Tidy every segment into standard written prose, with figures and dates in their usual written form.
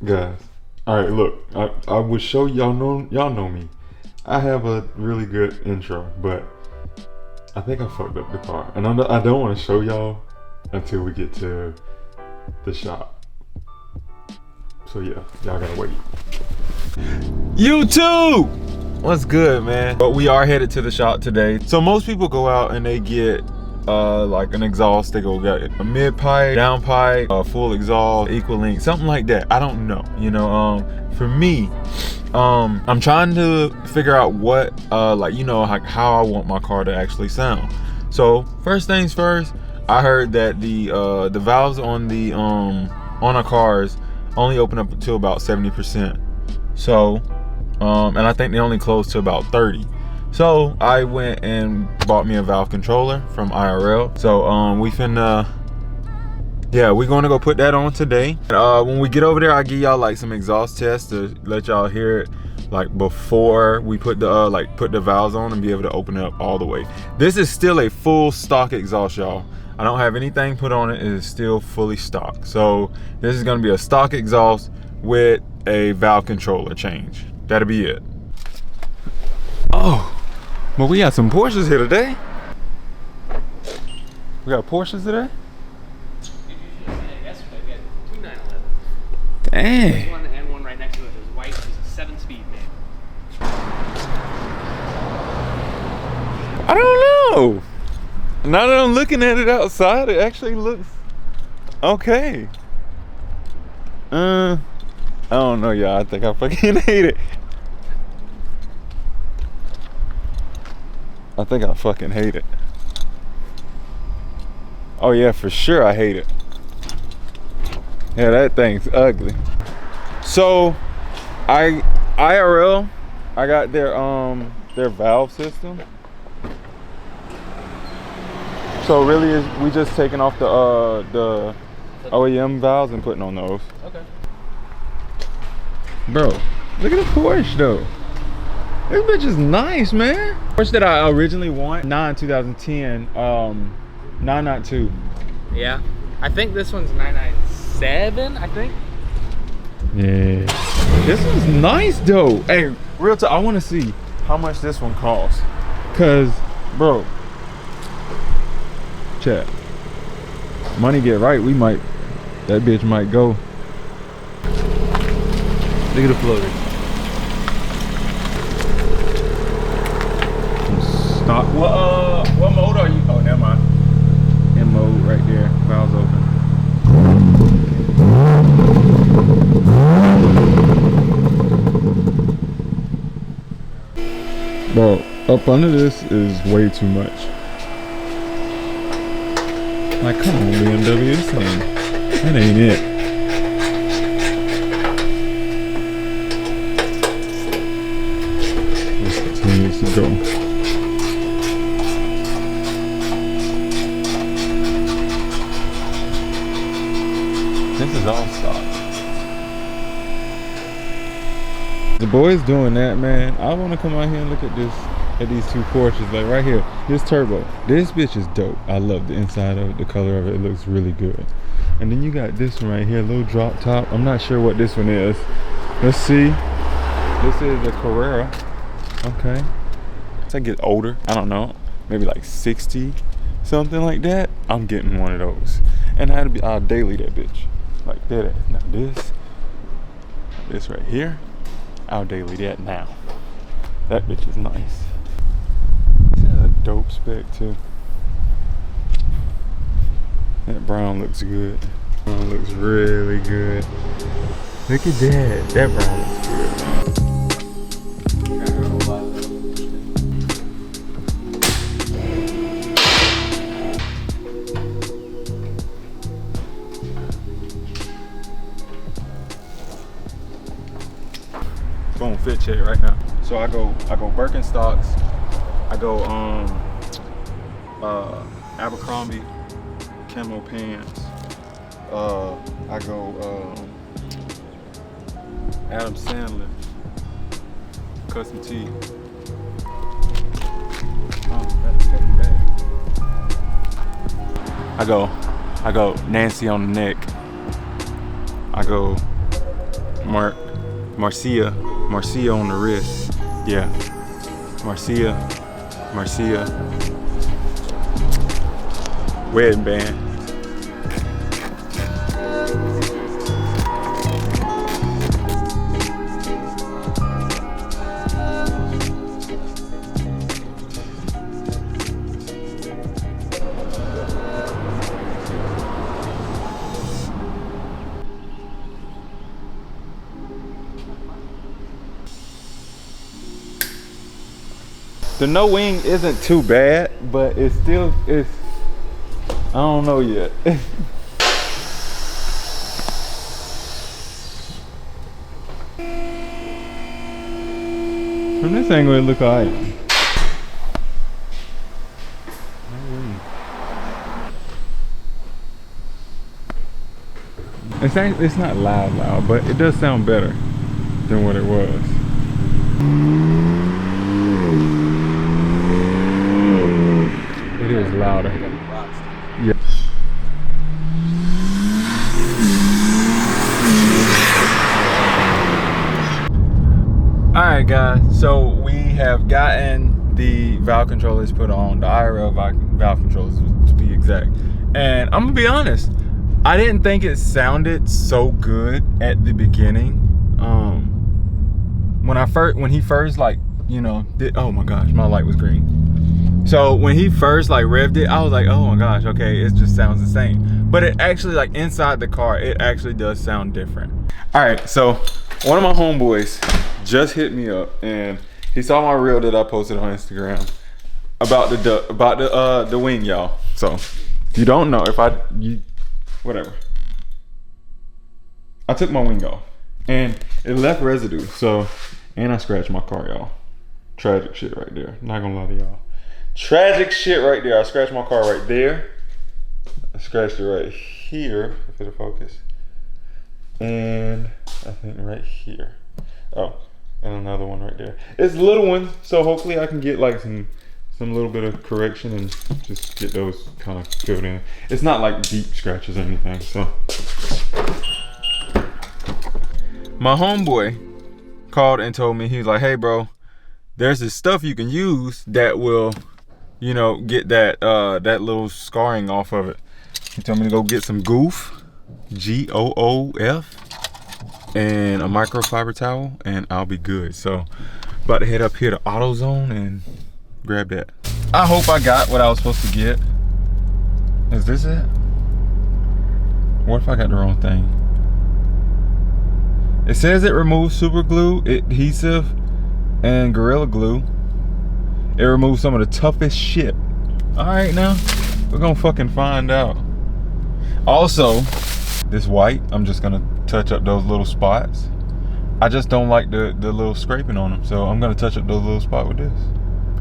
Guys, all right, look, I would show y'all know me. I have a really good intro, but I think I fucked up the car, and I don't want to show y'all until we get to the shop. So yeah, y'all gotta wait. YouTube, what's good, man? But we are headed to the shop today. So most people go out and they get like an exhaust. They go get a mid pipe, down pipe, full exhaust, equal length, something like that. I don't know, you know. For me, I'm trying to figure out what like, you know, how I want my car to actually sound. So first things first, I heard that the valves on the on our cars only open up to about 70%. So and I think they only close to about 30. So I went and bought me a valve controller from IRL. So we finna, yeah, we're gonna go put that on today. When we get over there, I'll give y'all like some exhaust tests to let y'all hear it like before we put the put the valves on and be able to open it up all the way. This is still a full stock exhaust, y'all. I don't have anything put on it. It is still fully stock. So this is gonna be a stock exhaust with a valve controller change. That'll be it. Oh. Well, we got some Porsches here today. We got Porsches today? Yesterday we had two 911. Dang. There's one and one right next to it. It was white. It was a 7-speed, man. I don't know. Now that I'm looking at it outside, it actually looks okay. I don't know, y'all. I think I fucking hate it. I think I fucking hate it. Oh yeah, for sure I hate it. Yeah, that thing's ugly. So, IRL, I got their valve system. So really, we just taking off the OEM valves and putting on those. Okay. Bro, look at the Porsche though. This bitch is nice, man. Porsche that I originally want, 2010, 992. Yeah. I think this one's 997, I think. Yeah. This one's nice though. Hey, real talk, I want to see how much this one costs. Cause, bro, chat. Money get right, that bitch might go. Look at the floater. Stop. What mode are you? Oh, never mind. M mode right there. Valves open. Bro, up under this is way too much. Like, come on, BMW, that ain't it. This continues to go. This is all stock. The boys doing that, man. I want to come out here and look at these two Porsches. Like right here, this turbo. This bitch is dope. I love the inside of it, the color of it. It looks really good. And then you got this one right here, a little drop top. I'm not sure what this one is. Let's see. This is a Carrera. Okay. As I get older, I don't know, maybe like 60, something like that, I'm getting one of those. And I'll daily that bitch. Like that. Now this right here, I'll daily that now. That bitch is nice. This has a dope spec too. That brown looks good. Brown looks really good. Look at that. That brown looks good. Boom, fit check right now. So I go Birkenstocks. I go Abercrombie camo pants. I go Adam Sandler custom tee. I go Nancy on the neck. I go Marcia on the wrist. Yeah, Marcia. Wedding band. The no wing isn't too bad, but it's still, I don't know yet. From this angle, it look alright. It's not loud, but it does sound better than what it was. It is louder. Yeah. Alright guys, so we have gotten the valve controllers put on, the IRL valve controllers to be exact. And I'm gonna be honest, I didn't think it sounded so good at the beginning. When he first like, you know, oh my gosh, my light was green. So when he first like revved it, I was like, oh my gosh, okay, it just sounds the same. But it actually, like inside the car, it actually does sound different. All right, so one of my homeboys just hit me up and he saw my reel that I posted on Instagram about the wing, y'all. So if you don't know, whatever. I took my wing off and it left residue. So, and I scratched my car, y'all. Tragic shit right there. Not gonna lie to y'all. Tragic shit right there. I scratched my car right there. I scratched it right here, if it'll focus. And I think right here. Oh, and another one right there. It's a little one, so hopefully I can get like some little bit of correction and just get those kind of filled in. It's not like deep scratches or anything, so. My homeboy called and told me, he was like, hey bro, there's this stuff you can use that will, you know, get that that little scarring off of it. He told me to go get some goof, G-O-O-F, and a microfiber towel, and I'll be good. So, about to head up here to AutoZone and grab that. I hope I got what I was supposed to get. Is this it? What if I got the wrong thing? It says it removes super glue, adhesive, and Gorilla Glue. It removes some of the toughest shit. All right, now we're gonna fucking find out. Also, this white, I'm just gonna touch up those little spots. I just don't like the little scraping on them, so I'm gonna touch up those little spots with this.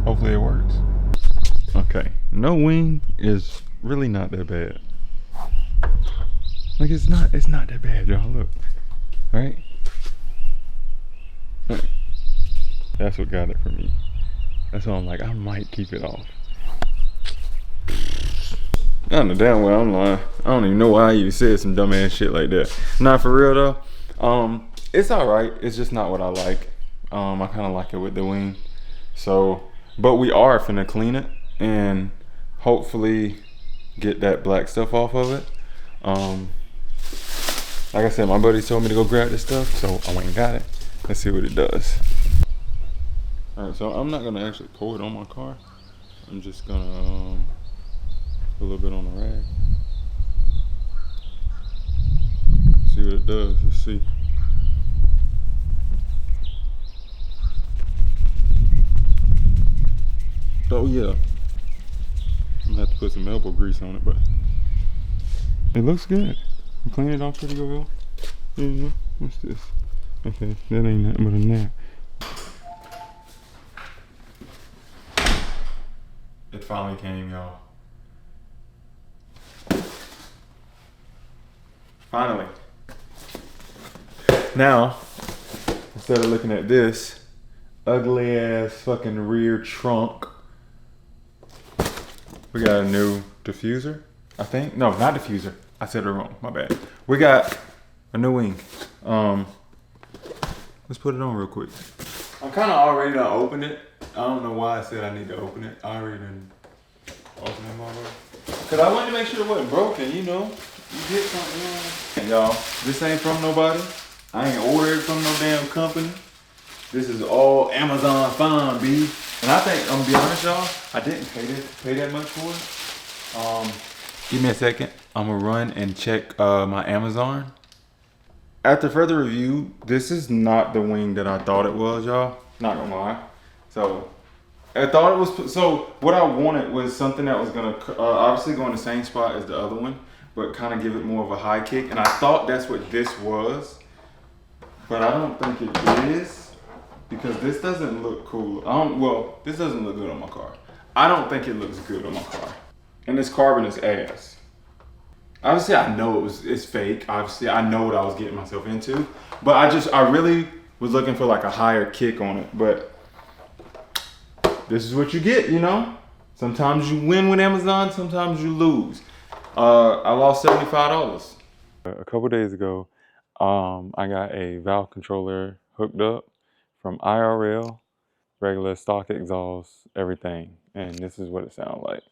Hopefully it works. Okay, no wing is really not that bad. Like it's not that bad, y'all. Look, right? That's what got it for me. That's why I'm like, I might keep it off. I know damn well I'm lying. I don't even know why I even said some dumbass shit like that. Not for real though. It's alright. It's just not what I like. I kind of like it with the wing. So, but we are finna clean it and hopefully get that black stuff off of it. Like I said, my buddy told me to go grab this stuff, so I went and got it. Let's see what it does. All right, so I'm not gonna actually pour it on my car. I'm just gonna put a little bit on the rag. See what it does. Let's see. Oh yeah. I'm gonna have to put some elbow grease on it, but it looks good. You clean it off pretty good. Yeah. What's this? Okay, that ain't nothing but a gnat. It finally came, y'all. Finally. Now, instead of looking at this ugly ass fucking rear trunk, we got a new diffuser, I think. No, not diffuser. I said it wrong, my bad. We got a new wing. Let's put it on real quick. I kind of already done opened it. I don't know why I said I need to open it. I already done opened it already. Cause I wanted to make sure it wasn't broken, you know. You get something, y'all. This ain't from nobody. I ain't ordered it from no damn company. This is all Amazon fine, B. And I think, I'm gonna be honest, y'all, I didn't pay that much for it. Give me a second. I'm gonna run and check my Amazon. After further review, this is not the wing that I thought it was, y'all. Not gonna lie. So, I thought it was, so what I wanted was something that was gonna obviously go in the same spot as the other one, but kind of give it more of a high kick. And I thought that's what this was, but I don't think it is, because this doesn't look cool. Well, this doesn't look good on my car. I don't think it looks good on my car. And this carbon is ass. Obviously, I know it's fake. Obviously, I know what I was getting myself into, but I really was looking for like a higher kick on it, but this is what you get, you know? Sometimes you win with Amazon, sometimes you lose. I lost $75. A couple days ago, I got a valve controller hooked up from IRL, regular stock exhaust, everything. And this is what it sounds like.